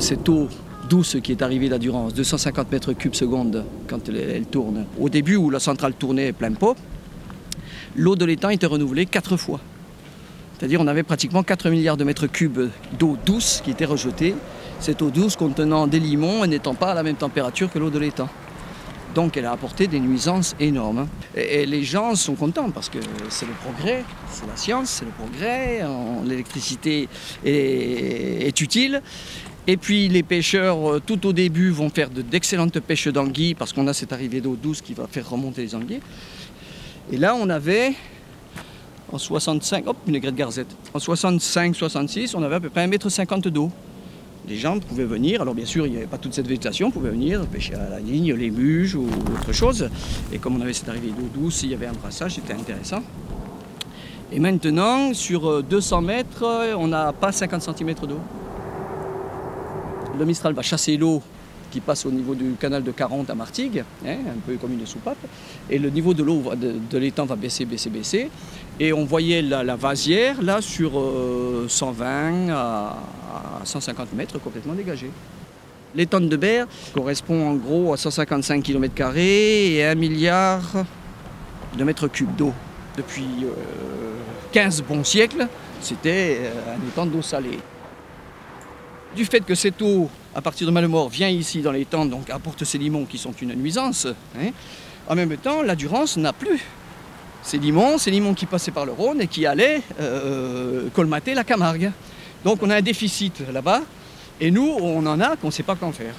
Cette eau douce qui est arrivée là d'Urance, 250 mètres cubes seconde quand elle tourne. Au début où la centrale tournait plein pot, l'eau de l'étang était renouvelée 4 fois. C'est-à-dire on avait pratiquement 4 milliards de mètres cubes d'eau douce qui était rejetée. Cette eau douce contenant des limons et n'étant pas à la même température que l'eau de l'étang. Donc elle a apporté des nuisances énormes. Et les gens sont contents parce que c'est le progrès, c'est la science, c'est le progrès, l'électricité est utile. Et puis les pêcheurs, tout au début, vont faire d'excellentes pêches d'anguilles parce qu'on a cette arrivée d'eau douce qui va faire remonter les anguilles. Et là, on avait, en 65, hop, une aigrette garzette. En 65-66, on avait à peu près 1,50 m d'eau. Les gens pouvaient venir, alors bien sûr il n'y avait pas toute cette végétation, on pouvait venir pêcher à la ligne, les muges ou autre chose. Et comme on avait cette arrivée d'eau douce, il y avait un brassage, c'était intéressant. Et maintenant, sur 200 mètres, on n'a pas 50 cm d'eau. Le Mistral va chasser l'eau qui passe au niveau du canal de Caronte à Martigues, un peu comme une soupape. Et le niveau de l'eau de l'étang va baisser. Et on voyait la vasière là sur 120 à 150 mètres complètement dégagée. L'étang de Berre correspond en gros à 155 km² et 1 milliard de mètres cubes d'eau. Depuis 15 bons siècles, c'était un étang d'eau salée. Du fait que cette eau, à partir de Malemort, vient ici dans l'étang, donc apporte ces limons qui sont une nuisance, en même temps, la Durance n'a plus ces limons qui passaient par le Rhône et qui allaient colmater la Camargue. Donc on a un déficit là-bas, et nous, on en a qu'on ne sait pas qu'en faire.